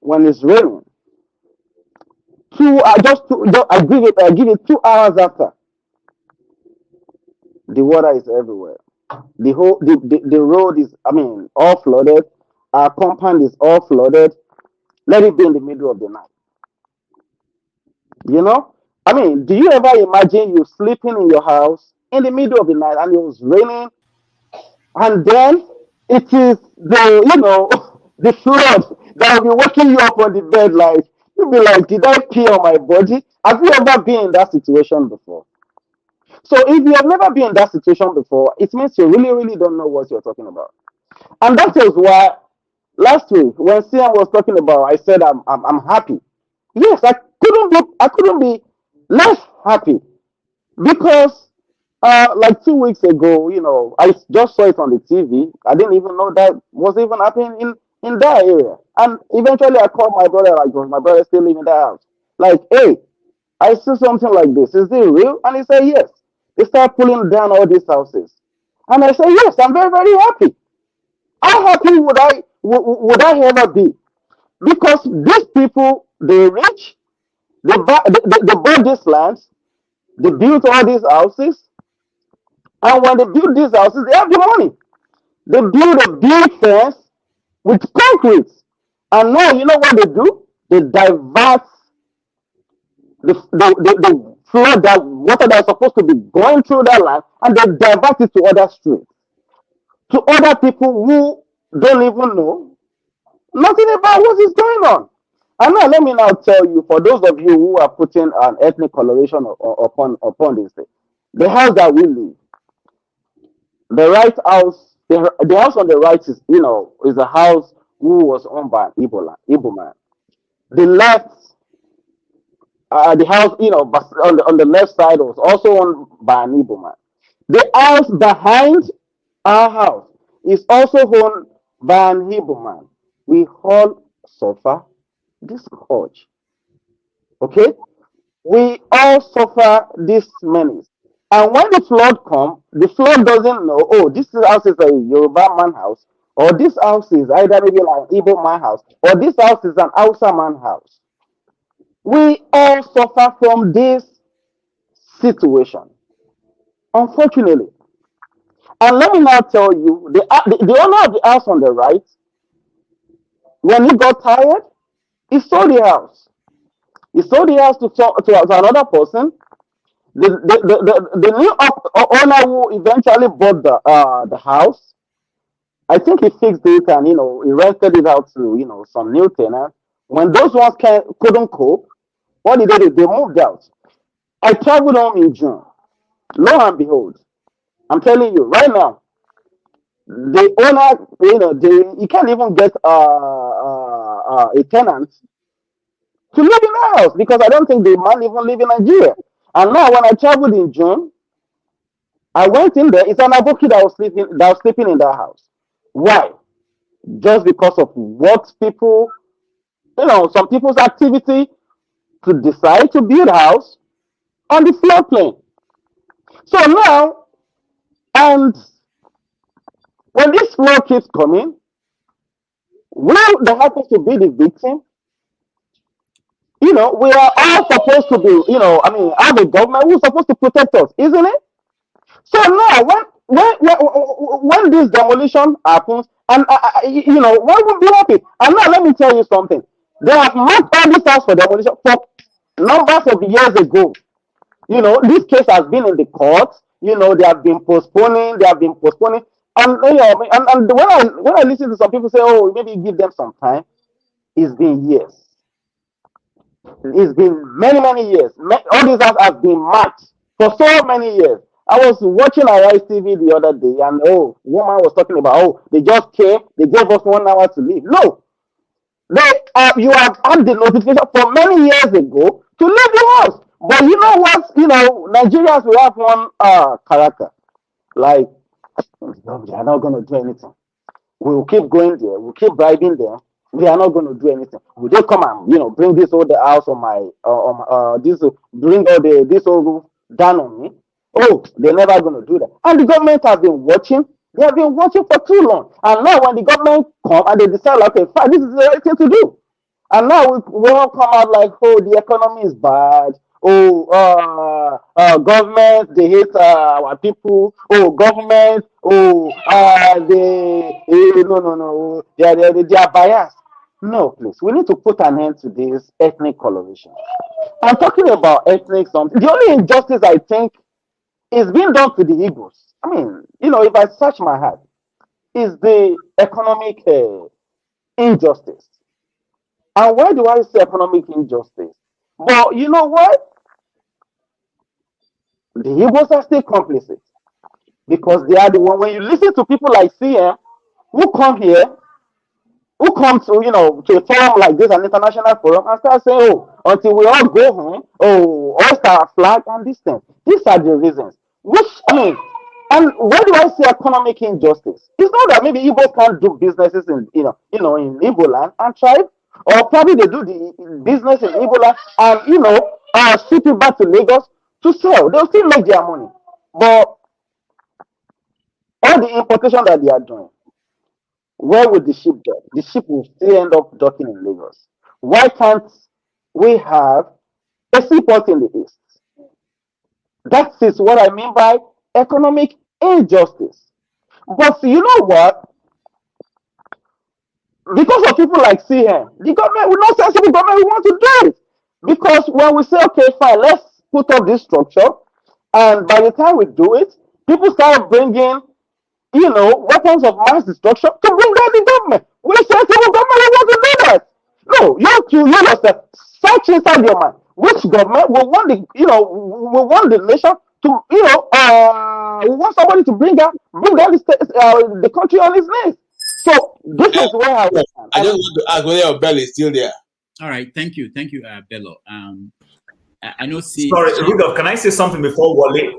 when it's raining. I give it 2 hours after, the water is everywhere. The road is, I mean, all flooded. Our compound is all flooded. Let it be in the middle of the night. You know, I mean, do you ever imagine you sleeping in your house in the middle of the night and it was raining, and then it is the flood that will be waking you up on the bed, like you'll be like, did I pee on my body? Have you ever been in that situation before? So if you have never been in that situation before, it means you really, really don't know what you're talking about. And that is why last week when CM was talking about, I said I'm happy. Yes, I couldn't be less happy because like 2 weeks ago, I just saw it on the TV. I didn't even know that was even happening in that area. And eventually I called my brother, like, was my brother still living in that house? Like, hey, I see something like this. Is it real? And he said, yes. They start pulling down all these houses. And I said, yes, I'm very, very happy. How happy would I ever be? Because these people, they rich, they bought these lands, they built all these houses, and when they build these houses, they have the money. They build a big fence with concrete. And now you know what they do? They divert the flood, that water that is supposed to be going through that land, and they divert it to other streets, to other people who don't even know nothing about what is going on. And now let me now tell you, for those of you who are putting an ethnic coloration upon this thing, the house that we live, the right house, the house on the right is a house who was owned by an Igbo man. The left, the house, but on the left side was also owned by an Igbo man. The house behind our house is also owned by an Igbo man. We all suffer this scourge. Okay? We all suffer this menace. And when the flood comes, the flood doesn't know, oh, this house is a Yoruba man house, or this house is either maybe like an Igbo man house, or this house is an Hausa man house. We all suffer from this situation, unfortunately. And let me now tell you, the owner of the house on the right, when he got tired, he sold the house. He sold the house to another person. The new owner who eventually bought the house, I think he fixed it and he rented it out to some new tenants. When those ones couldn't cope, what did they do? They moved out. I traveled home in June. Lo and behold, I'm telling you right now, the owner, you can't even get a tenant to live in the house because I don't think the man even live in Nigeria. And now when I traveled in June, I went in there. It's an aboki that was sleeping in that house. Why? Just because of what people, some people's activity to decide to build a house on the floodplain. So now, and when this flood keeps coming, will the happens to be the victim? We are all supposed to be, I mean, have a government who's supposed to protect us, isn't it? So now, when this demolition happens, and why would be happy? And now, let me tell you something. They have marked all this house for demolition for numbers of years ago. This case has been in the courts. They have been postponing. They have been postponing. And when I listen to some people say, "Oh, maybe give them some time," it's been years. It's been many, many years. All these have been marked for so many years. I was watching Arise TV the other day, and woman was talking about, they just came, they gave us 1 hour to leave. No, you have had the notification for many years ago to leave the house. But you know what? Nigerians, we have one character. Like, no, they are not going to do anything. We will keep going there. We'll keep bribing them. They are not going to do anything. Will they come and bring this whole the house on my this bring all this whole roof down on me? Oh, they're never going to do that. And the government has been watching. They have been watching for too long. And now when the government come and they decide, like, okay, fine, this is the right thing to do. And now we all come out like, oh, the economy is bad. Oh, government, they hate our people. Oh, government, oh, no, no, no, they are biased. No, please, we need to put an end to this ethnic coloration. I'm talking about ethnic something. The only injustice I think is being done to the Igbos. I mean, if I search my heart, is the economic injustice. And why do I say economic injustice? But you know what? The Igbos are still complicit because they are the one. When you listen to people like CM who come here, who come to a forum like this, an international forum, and start saying, oh, until we all go home, oh, hoist our flag and this thing. These are the reasons. Which I mean, and why do I say economic injustice? It's not that maybe Igbo can't do businesses in in Igbo land and thrive, or probably they do the business in Igbo land and ship it back to Lagos to sell. They'll still make their money, but all the importation that they are doing, where would the ship dock? The ship will still end up docking in Lagos. Why can't we have a seaport in the east? That is what I mean by economic injustice. But you know what? Because of people like CN, the government will not sensible government we want to do it. Because when we say, okay, fine, let's put up this structure, and by the time we do it, people start bringing weapons of mass destruction to bring down the government. We sensible government we want to do that. No, you have to yourself search inside your mind. Which government will want will want the nation to we want somebody to bring down the country on its knees. So this is where I was. I just want to ask whether your bell is still there. All right, thank you, Bello. I know. Sorry, Rudolph, can I say something before Wale?